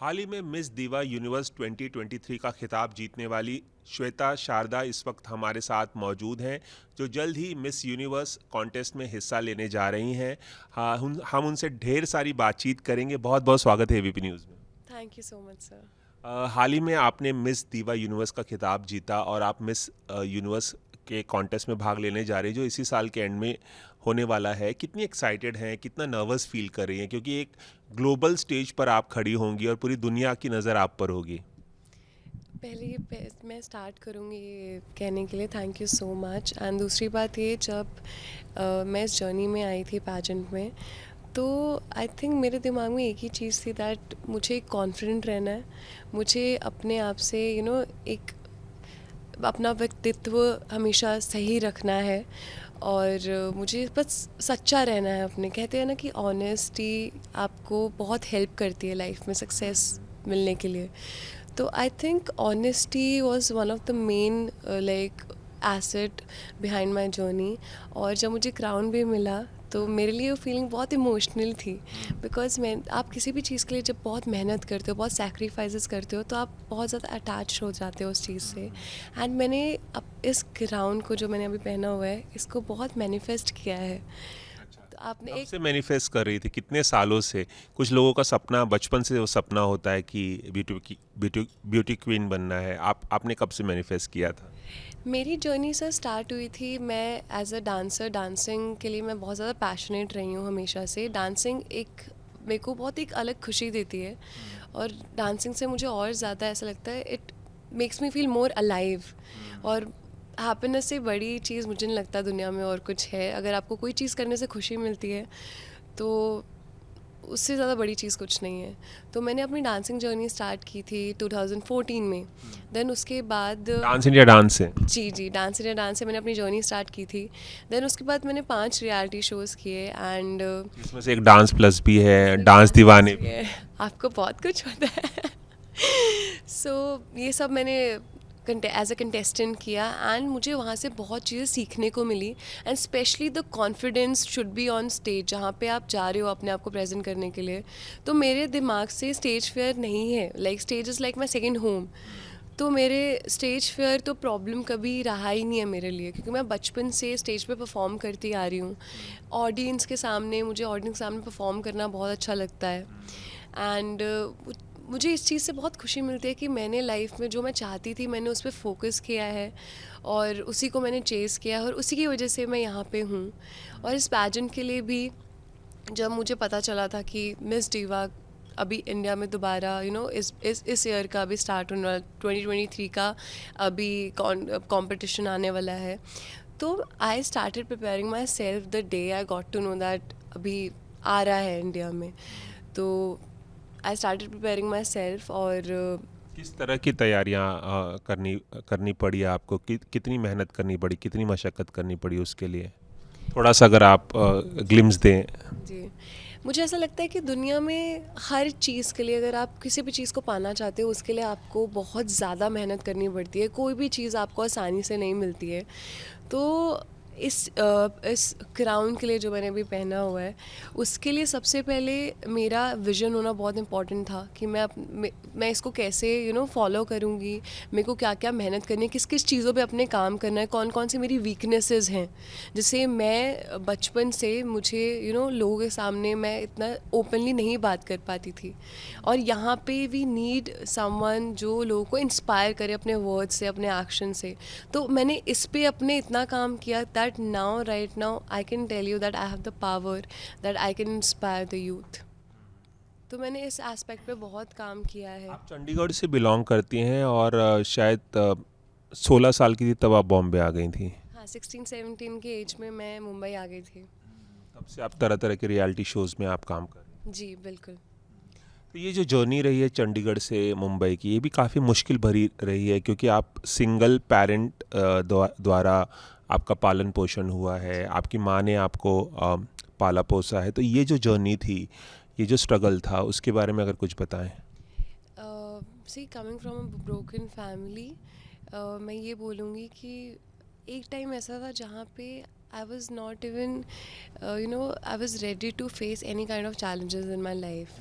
हाल ही में मिस दीवा यूनिवर्स 2023 का खिताब जीतने वाली श्वेता शारदा इस वक्त हमारे साथ मौजूद हैं, जो जल्द ही मिस यूनिवर्स कॉन्टेस्ट में हिस्सा लेने जा रही हैं। हाँ, हम उनसे ढेर सारी बातचीत करेंगे। बहुत बहुत स्वागत है एबीपी न्यूज़ में। Thank you so much sir. हाल ही में आपने मिस दीवा यूनिवर्स का खिताब जीता और आप मिस यूनिवर्स के कॉन्टेस्ट में भाग लेने जा रही हैं, जो इसी साल के एंड में होने वाला है। कितनी एक्साइटेड हैं, कितना नर्वस फील कर रही हैं, क्योंकि एक ग्लोबल स्टेज पर आप खड़ी होंगी और पूरी दुनिया की नज़र आप पर होगी। पहले मैं स्टार्ट करूँगी ये कहने के लिए thank you so much. And दूसरी बात ये, जब मैं इस जर्नी में आई थी पैजेंट में, तो आई थिंक मेरे दिमाग में एक ही चीज़ थी दैट मुझे कॉन्फिडेंट रहना है। मुझे अपने आप से एक अपना व्यक्तित्व हमेशा सही रखना है। और मुझे बस सच्चा रहना है। अपने कहते हैं ना कि ऑनेस्टी आपको बहुत हेल्प करती है लाइफ में सक्सेस मिलने के लिए। तो I think honesty was one of the main like asset behind my journey. और जब मुझे क्राउन भी मिला तो मेरे लिए वो फीलिंग बहुत इमोशनल थी। बिकॉज आप किसी भी चीज़ के लिए जब बहुत मेहनत करते हो, बहुत सेक्रीफाइसेस करते हो, तो आप बहुत ज़्यादा अटैच हो जाते हो उस चीज़ से। एंड मैंने अब इस क्राउन को जो मैंने अभी पहना हुआ है, इसको बहुत मैनिफेस्ट किया है। तो आपने कब एक से मैनिफेस्ट कर रही थी, कितने सालों से? कुछ लोगों का सपना बचपन से वो सपना होता है कि ब्यूटी क्वीन बनना है। आपने कब से मैनिफेस्ट किया था? मेरी जर्नी सर स्टार्ट हुई थी, मैं एज अ डांसर, डांसिंग के लिए मैं बहुत ज़्यादा पैशनेट रही हूँ हमेशा से। डांसिंग एक मेरे को बहुत एक अलग खुशी देती है। और डांसिंग से मुझे और ज़्यादा ऐसा लगता है, it makes me feel more alive. और हैप्पीनेस से बड़ी चीज़ मुझे नहीं लगता दुनिया में और कुछ है। अगर आपको कोई चीज़ करने से खुशी मिलती है तो उससे ज़्यादा बड़ी चीज़ कुछ नहीं है। तो मैंने अपनी डांसिंग जर्नी स्टार्ट की थी 2014 में। देन उसके बाद डांस इंडिया डांस से? जी, डांस इंडिया डांस से मैंने अपनी जर्नी स्टार्ट की थी। देन उसके बाद मैंने 5 रियलिटी शोज़ किए। एंड जिसमें से एक डांस प्लस भी है, जिसमें डांस डांस प्लस दीवाने भी भी। है। आपको बहुत कुछ पता है। सो ये सब मैंने एज अ कंटेस्टेंट किया। एंड मुझे वहाँ से बहुत चीज़ें सीखने को मिली। And specially the confidence should be on stage, जहाँ पे आप जा रहे हो अपने आप को प्रेजेंट करने के लिए। तो मेरे दिमाग से स्टेज फेयर नहीं है, like stage is like my second home. तो मेरे स्टेज फेयर तो प्रॉब्लम कभी रहा ही नहीं है मेरे लिए, क्योंकि मैं बचपन से स्टेज पे परफॉर्म करती आ रही हूँ। ऑडियंस के सामने, मुझे ऑडियंस के सामने परफॉर्म करना बहुत अच्छा लगता है। एंड मुझे इस चीज़ से बहुत खुशी मिलती है कि मैंने लाइफ में जो मैं चाहती थी, मैंने उस पर फोकस किया है और उसी को मैंने चेज़ किया है, और उसी की वजह से मैं यहाँ पे हूँ। और इस पैजेंट के लिए भी जब मुझे पता चला था कि मिस डीवा अभी इंडिया में दोबारा इस ईयर का अभी स्टार्ट होने वाला, 2023 का अभी कंपटीशन आने वाला है, तो I started preparing myself the day I got to know that अभी आ रहा है इंडिया में। तो I started preparing myself. और किस तरह की तैयारियां करनी करनी पड़ी आपको? कितनी मेहनत करनी पड़ी, कितनी मशक्क़त करनी पड़ी उसके लिए? थोड़ा सा अगर आप ग्लिम्स दें। जी, मुझे ऐसा लगता है कि दुनिया में हर चीज़ के लिए, अगर आप किसी भी चीज़ को पाना चाहते हो, उसके लिए आपको बहुत ज़्यादा मेहनत करनी पड़ती है। कोई भी चीज़ आपको आसानी से नहीं मिलती है। तो इस क्राउन के लिए जो मैंने अभी पहना हुआ है, उसके लिए सबसे पहले मेरा विज़न होना बहुत इम्पॉर्टेंट था कि मैं इसको कैसे फॉलो करूँगी, मेरे को क्या क्या मेहनत करनी है, किस किस चीज़ों पे अपने काम करना है, कौन कौन सी मेरी वीकनेसेस हैं। जैसे मैं बचपन से मुझे लोगों के सामने मैं इतना ओपनली नहीं बात कर पाती थी। और यहाँ पे वी नीड समवन जो लोगों को इंस्पायर करे अपने वर्ड्स से, अपने एक्शन से। तो मैंने इस पे अपने इतना काम किया that now right now I can tell you that I have the power that I can inspire the youth. तो मैंने इस एस्पेक्ट पे बहुत काम किया है। आप चंडीगढ़ से बिलोंग करती हैं और शायद 16 साल की थी तब आप बॉम्बे आ गई थी। हाँ, 16-17 के एज में मैं मुंबई आ गई थी। तब से आप तरह तरह के रियलिटी शोज़ में आप काम कर रहे हैं। जी बिल्कुल। तो ये जो जर्नी रही है चंडीगढ़ से मुंबई की, ये भी काफ़ी मुश्किल भरी रही है, क्योंकि आप सिंगल पेरेंट द्वारा आपका पालन पोषण हुआ है, आपकी माँ ने आपको पाला पोसा है। तो ये जो जर्नी थी, ये जो स्ट्रगल था, उसके बारे में अगर कुछ बताएं। See coming from a broken family, मैं ये बोलूँगी कि एक टाइम ऐसा था जहाँ पे I was not even, I was ready to face any kind of challenges in my life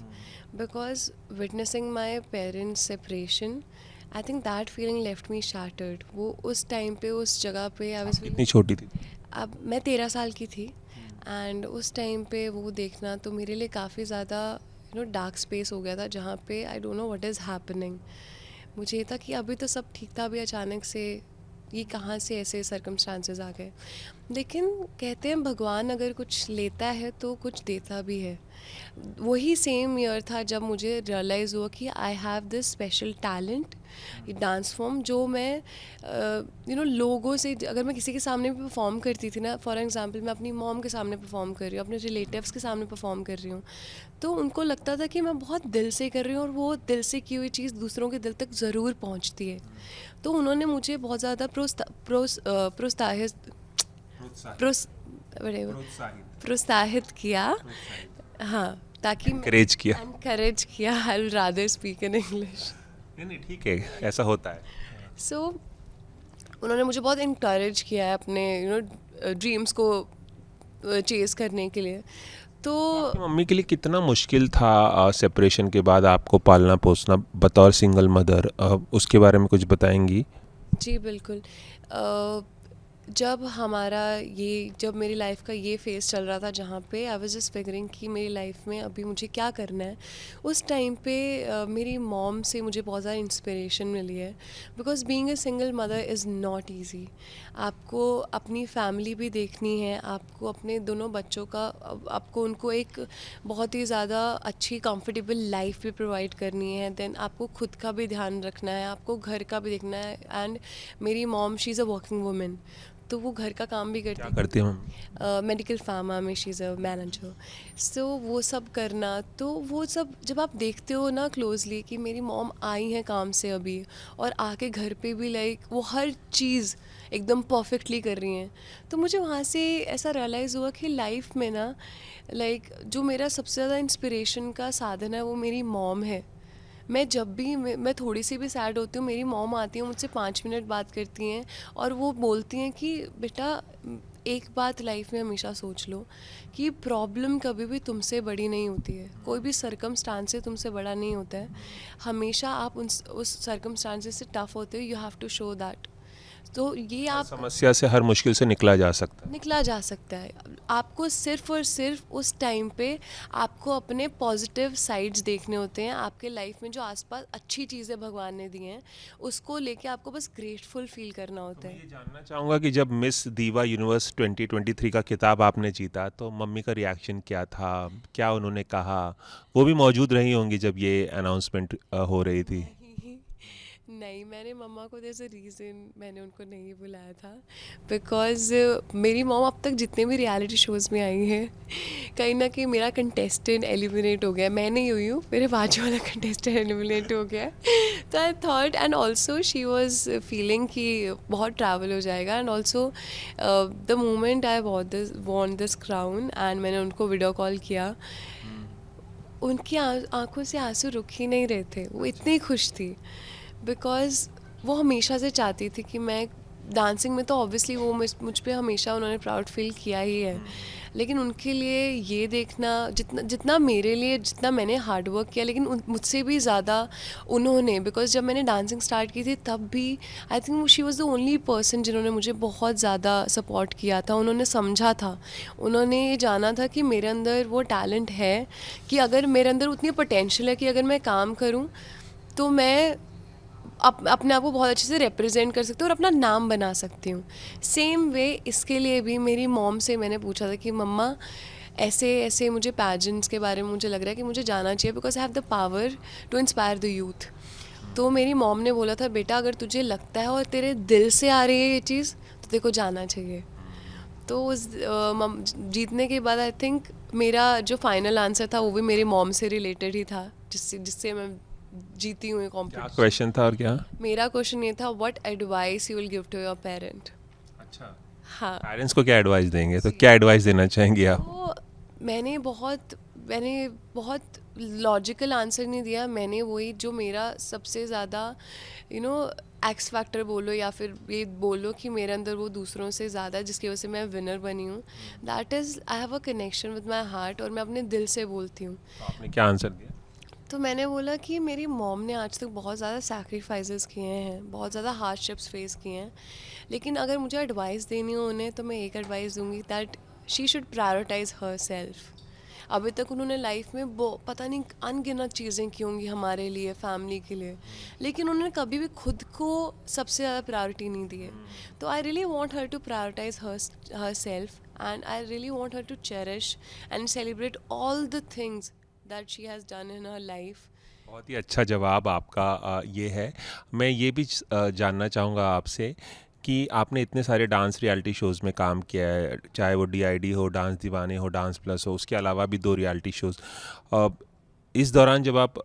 because witnessing my parents' separation, I think that feeling left me shattered. वो उस टाइम पे उस जगह पे I was कितनी feeling, छोटी थी? अब मैं 13 साल की थी एंड उस टाइम पे वो देखना तो मेरे लिए काफ़ी ज़्यादा डार्क स्पेस हो गया था जहाँ पे I don't know what is happening. मुझे ये था कि अभी तो सब ठीक था, अभी अचानक से ये कहाँ से ऐसे सर्कमस्टांसेस आ गए. लेकिन कहते हैं भगवान अगर कुछ लेता है तो कुछ देता भी है. वही सेम ईयर था जब मुझे रियलाइज़ हुआ कि I have this special talent, dance form, जो मैं लोगों से, अगर मैं किसी के सामने भी परफॉर्म करती थी ना, फॉर एग्जांपल मैं अपनी मॉम के सामने परफॉर्म कर रही हूँ, अपने रिलेटिव्स के सामने परफॉर्म कर रही हूँ, तो उनको लगता था कि मैं बहुत दिल से कर रही हूँ और वो दिल से की हुई चीज़ दूसरों के दिल तक ज़रूर पहुँचती है. तो उन्होंने मुझे बहुत ज़्यादा प्रोत्साहित प्रोस whatever, प्रोत्साहित किया. हाँ, ताकि Encourage किया. एनकरेज किया. I will rather speak in English. नहीं, ठीक है, ऐसा होता है. सो उन्होंने मुझे बहुत इनकरेज किया है अपने ड्रीम्स को चेज़ करने के लिए. तो आपकी मम्मी के लिए कितना मुश्किल था सेपरेशन के बाद आपको पालना पोसना बतौर सिंगल मदर, उसके बारे में कुछ बताएंगी? जी बिल्कुल. जब मेरी लाइफ का ये फेज़ चल रहा था जहाँ पे आई वाज जस्ट फिगरिंग कि मेरी लाइफ में अभी मुझे क्या करना है, उस टाइम पे मेरी मॉम से मुझे बहुत ज़्यादा इंस्पिरेशन मिली है. Because being a single mother is not easy. आपको अपनी फैमिली भी देखनी है, आपको अपने दोनों बच्चों का, आपको उनको एक बहुत ही ज़्यादा अच्छी कंफर्टेबल लाइफ भी प्रोवाइड करनी है. देन आपको खुद का भी ध्यान रखना है, आपको घर का भी देखना है. एंड मेरी mom she is a working women, तो वो घर का काम भी करती क्या है. करती हैं मम्मी? मेडिकल फार्मा में शी इज़ अ मैनेजर. सो वो सब करना, तो वो सब जब आप देखते हो ना क्लोजली कि मेरी मॉम आई हैं काम से अभी और आके घर पे भी लाइक वो हर चीज़ एकदम परफेक्टली कर रही हैं, तो मुझे वहाँ से ऐसा रियलाइज़ हुआ कि लाइफ में ना लाइक जो मेरा सबसे ज़्यादा इंस्पिरेशन का साधन है वो मेरी मॉम है. मैं जब भी मैं थोड़ी सी भी सैड होती हूँ, मेरी मॉम आती है, मुझसे 5 मिनट बात करती हैं और वो बोलती हैं कि बेटा एक बात लाइफ में हमेशा सोच लो कि प्रॉब्लम कभी भी तुमसे बड़ी नहीं होती है, कोई भी सर्कमस्टांसेस तुमसे बड़ा नहीं होता है. हमेशा आप उस सर्कमस्टांसेस से टफ होते हो. You have to show that. तो ये हर आप समस्या से, हर मुश्किल से निकला जा सकता है. निकला जा सकता है. आपको सिर्फ और सिर्फ उस टाइम पे आपको अपने पॉजिटिव साइड्स देखने होते हैं. आपके लाइफ में जो आसपास अच्छी चीज़ें भगवान ने दी हैं उसको लेके आपको बस ग्रेटफुल फील करना होता मैं है. ये जानना चाहूँगा कि जब मिस दीवा यूनिवर्स 2023 का खिताब आपने जीता तो मम्मी का रिएक्शन क्या था, क्या उन्होंने कहा? वो भी मौजूद रही होंगी जब ये अनाउंसमेंट हो रही थी. नहीं, मैंने मम्मा को देयर इज़ अ रीज़न मैंने उनको नहीं बुलाया था. बिकॉज़ मेरी मॉम अब तक जितने भी रियलिटी शोज़ में आई हैं, कहीं ना कहीं मेरा कंटेस्टेंट एलिमिनेट हो गया. मैं नहीं हुई हूँ, मेरे बाजू वाला कंटेस्टेंट एलिमिनेट हो गया. तो I thought, and also she was feeling कि बहुत ट्रैवल हो जाएगा. And also the moment I want this crown and मैंने उनको वीडियो कॉल किया, उनकी आंखों से आंसू रुक ही नहीं रहे थे. वो इतनी खुश थी बिकॉज़ वो हमेशा से चाहती थी कि मैं डांसिंग में, तो ऑब्वियसली वो मुझ पे हमेशा उन्होंने प्राउड फील किया ही है. लेकिन उनके लिए ये देखना, जितना जितना मेरे लिए, जितना मैंने हार्ड वर्क किया, लेकिन मुझसे भी ज़्यादा उन्होंने, बिकॉज जब मैंने डांसिंग स्टार्ट की थी तब भी I think she was the only person जिन्होंने मुझे बहुत ज़्यादा सपोर्ट किया था. उन्होंने समझा था, उन्होंने ये जाना था कि मेरे अंदर वो टैलेंट है, कि अगर मेरे अंदर उतनी पोटेंशियल है कि अगर मैं काम करूँ तो मैं अपने आप को बहुत अच्छे से रिप्रेजेंट कर सकती हूँ और अपना नाम बना सकती हूँ. सेम वे इसके लिए भी मेरी मॉम से मैंने पूछा था कि मम्मा ऐसे ऐसे मुझे पैजेंट्स के बारे में मुझे लग रहा है कि मुझे जाना चाहिए, because I have the power to inspire the youth. तो मेरी मॉम ने बोला था, बेटा अगर तुझे लगता है और तेरे दिल से आ रही है ये चीज़ तो तेरे को जाना चाहिए. तो उस जीतने के बाद आई थिंक मेरा जो फाइनल आंसर था वो भी मेरी मॉम से रिलेटेड ही था, जिससे मैं जीती हुई क्या कॉम्पिटिशन. क्वेश्चन था और क्या? मेरा क्वेश्चन ये था, what advice you will give to your parent. अच्छा, हाँ, पेरेंट्स को क्या एडवाइस देंगे, तो क्या एडवाइस देना चाहेंगे आप? तो मैंने बहुत लॉजिकल आंसर नहीं दिया. मैंने वही जो मेरा सबसे ज़्यादा एक्स फैक्टर बोलो या फिर ये बोलो कि मेरे अंदर वो दूसरों से ज़्यादा जिसकी वजह से मैं विनर बनी हूँ, that is I have a connection with my heart और मैं अपने दिल से बोलती हूँ। तो आपने क्या आंसर दिया? तो मैंने बोला कि मेरी मॉम ने आज तक बहुत ज़्यादा सैक्रिफाइसेस किए हैं, बहुत ज़्यादा हार्डशिप्स फेस किए हैं, लेकिन अगर मुझे एडवाइस देनी हो उन्हें तो मैं एक एडवाइस दूंगी that she should prioritise herself. अभी तक उन्होंने लाइफ में पता नहीं अनगिनत चीज़ें की होंगी हमारे लिए, फैमिली के लिए, लेकिन उन्होंने कभी भी खुद को सबसे ज़्यादा प्रायोरिटी नहीं दी है। तो I really want her to prioritise herself and I really want her to cherish and celebrate all the things that she has done in her life. बहुत ही अच्छा जवाब आपका ये है। मैं ये भी जानना चाहूँगा आपसे कि आपने इतने सारे डांस रियलिटी शोज़ में काम किया है, चाहे वो डीआईडी हो, डांस दीवाने हो, डांस प्लस हो, उसके अलावा भी 2 रियलिटी शोज़। इस दौरान जब आप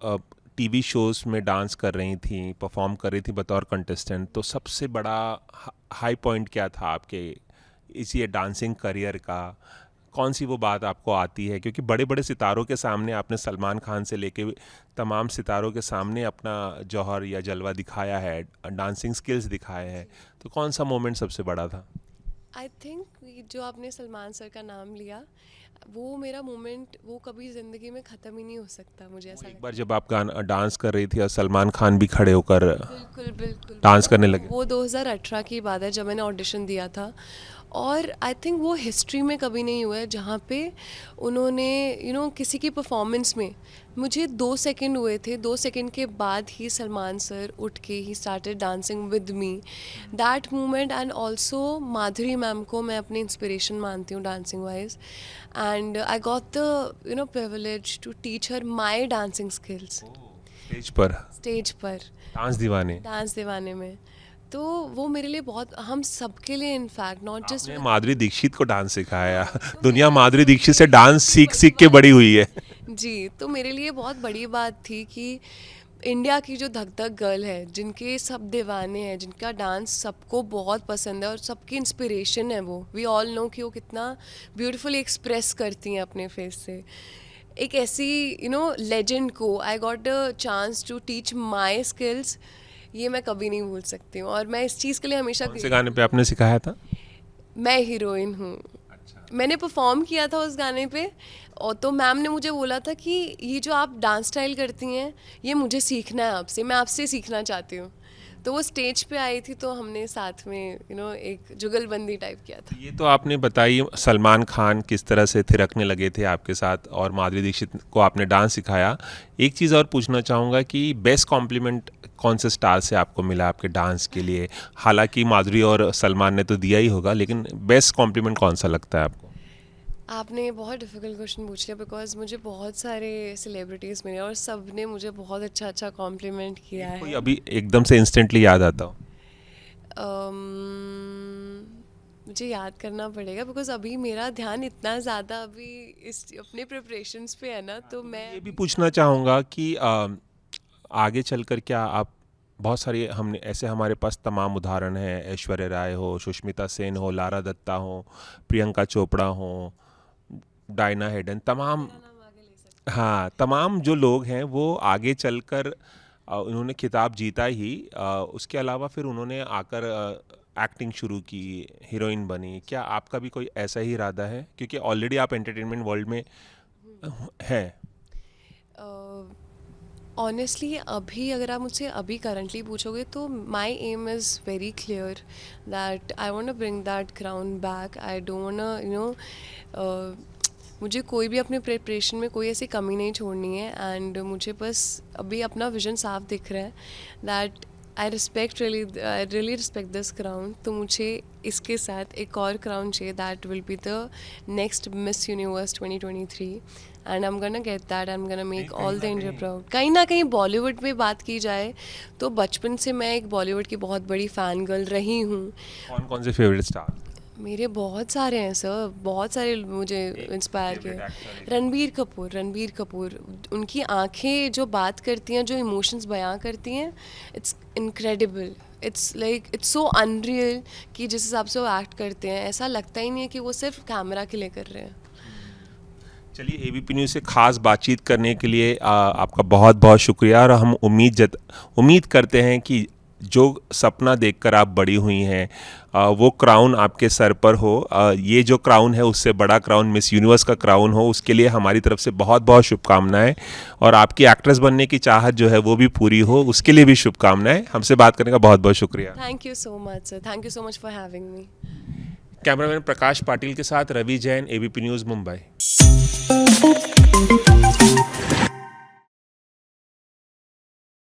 टीवी शोज़ में डांस कर रही थी, परफॉर्म कर रही थी बतौर कंटेस्टेंट, तो सबसे बड़ा हाई पॉइंट क्या था आपके इस ये डांसिंग करियर का? कौन सी वो बात आपको आती है, क्योंकि बड़े बड़े सितारों के सामने आपने सलमान खान से लेके तमाम सितारों के सामने अपना जौहर या जलवा दिखाया है, डांसिंग स्किल्स दिखाए हैं, तो कौन सा मोमेंट सबसे बड़ा था? आई थिंक जो आपने सलमान सर का नाम लिया, वो मेरा मोमेंट वो कभी ज़िंदगी में ख़त्म ही नहीं हो सकता, मुझे ऐसा एक लगता बार है। जब आप गाना डांस कर रही थी और सलमान खान भी खड़े होकर बिल्कुल बिल्कुल। डांस करने लगे। वो 2018 की बात है जब मैंने ऑडिशन दिया था, और आई थिंक वो हिस्ट्री में कभी नहीं हुआ है जहाँ पे उन्होंने किसी की परफॉर्मेंस में मुझे 2 सेकंड हुए थे, 2 सेकंड के बाद ही सलमान सर उठ के ही started dancing with me. That moment and also Madhuri ma'am को मैं अपनी इंस्पिरेशन मानती हूँ dancing wise, and I got the privilege to teach her my dancing skills stage पर पर डांस दीवाने में। तो वो मेरे लिए बहुत, हम सबके लिए इनफैक्ट नॉट जस्ट आपने माधुरी दीक्षित को डांस सिखाया। दुनिया माधुरी दीक्षित से डांस सीख सीख के बड़ी हुई है। जी, तो मेरे लिए बहुत बड़ी बात थी कि इंडिया की जो धक धक गर्ल है, जिनके सब दीवाने हैं, जिनका डांस सबको बहुत पसंद है और सबकी इंस्पिरेशन है, वो वी ऑल नो कि वो कितना ब्यूटीफुली एक्सप्रेस करती हैं अपने फेस से, एक ऐसी लेजेंड को I got a chance to teach my skills. ये मैं कभी नहीं भूल सकती हूँ और मैं इस चीज़ के लिए हमेशा कौन से गाने पे आपने सिखाया था? मैं हीरोइन हूँ। अच्छा। मैंने परफॉर्म किया था उस गाने पे, और तो मैम ने मुझे बोला था कि ये जो आप डांस स्टाइल करती हैं ये मुझे सीखना है आपसे, मैं आपसे सीखना चाहती हूँ। तो वो स्टेज पे आई थी तो हमने साथ में एक जुगलबंदी टाइप किया था। ये तो आपने बताई सलमान खान किस तरह से थिरकने लगे थे आपके साथ और माधुरी दीक्षित को आपने डांस सिखाया। एक चीज़ और पूछना चाहूँगा कि बेस्ट कॉम्प्लीमेंट कौन से स्टार से आपको मिला आपके डांस के लिए? हालांकि माधुरी और सलमान ने तो दिया ही होगा, लेकिन बेस्ट कॉम्प्लीमेंट कौन सा लगता है आपको? आपने बहुत डिफ़िकल्ट क्वेश्चन पूछ लिया, बिकॉज मुझे बहुत सारे सेलिब्रिटीज़ मिले और सब ने मुझे बहुत अच्छा अच्छा कॉम्प्लीमेंट किया कोई है। अभी एकदम से इंस्टेंटली याद आता हो? मुझे याद करना पड़ेगा बिकॉज अभी मेरा ध्यान इतना ज़्यादा अभी इस अपने प्रिपरेशंस पे है ना, तो मैं ये भी पूछना चाहूँगा कि आगे चलकर क्या आप बहुत सारी हमने ऐसे हमारे पास तमाम उदाहरण हैं, ऐश्वर्या राय हो, सुष्मिता सेन हो, लारा दत्ता हो, प्रियंका चोपड़ा हो, डायना हेडन, तमाम, मेरा नाम आगे ले सकते हाँ, तमाम जो लोग हैं वो आगे चलकर उन्होंने खिताब जीता ही, उसके अलावा फिर उन्होंने आकर एक्टिंग शुरू की, हीरोइन बनी। क्या आपका भी कोई ऐसा ही इरादा है, क्योंकि ऑलरेडी आप एंटरटेनमेंट वर्ल्ड में हैं? ऑनेस्टली अभी अगर आप मुझसे अभी करंटली पूछोगे तो my aim is very clear that I want to bring that crown back. I don't मुझे कोई भी अपने प्रिपरेशन में कोई ऐसी कमी नहीं छोड़नी है, एंड मुझे बस अभी अपना विजन साफ दिख रहा है that I really respect this crown. तो मुझे इसके साथ एक और क्राउन चाहिए that will be the next miss universe 2023, and I am gonna get that, I am gonna make all the India proud. कहीं ना कहीं बॉलीवुड में बात की जाए तो बचपन से मैं एक बॉलीवुड की बहुत बड़ी फ़ैन गर्ल रही हूँ। कौन कौन से फेवरेट स्टार? मेरे बहुत सारे हैं सर, बहुत सारे मुझे इंस्पायर किए। रणबीर कपूर, उनकी आंखें जो बात करती हैं, जो इमोशंस बयां करती हैं, it's incredible, it's so unreal कि जिस हिसाब से वो एक्ट करते हैं ऐसा लगता ही नहीं है कि वो सिर्फ कैमरा के लिए कर रहे हैं। चलिए, एबीपी न्यूज़ से खास बातचीत करने के लिए आपका बहुत बहुत शुक्रिया, और हम उम्मीद करते हैं कि जो सपना देखकर आप बड़ी हुई हैं वो क्राउन आपके सर पर हो, ये जो क्राउन है उससे बड़ा क्राउन मिस यूनिवर्स का क्राउन हो, उसके लिए हमारी तरफ से बहुत बहुत शुभकामनाएं। और आपकी एक्ट्रेस बनने की चाहत जो है वो भी पूरी हो, उसके लिए भी शुभकामनाएं। हमसे बात करने का बहुत बहुत शुक्रिया। Thank you so much sir, thank you so much for having me. Cameraman Prakash Patil के साथ रवि जैन, एबीपी न्यूज़, मुंबई।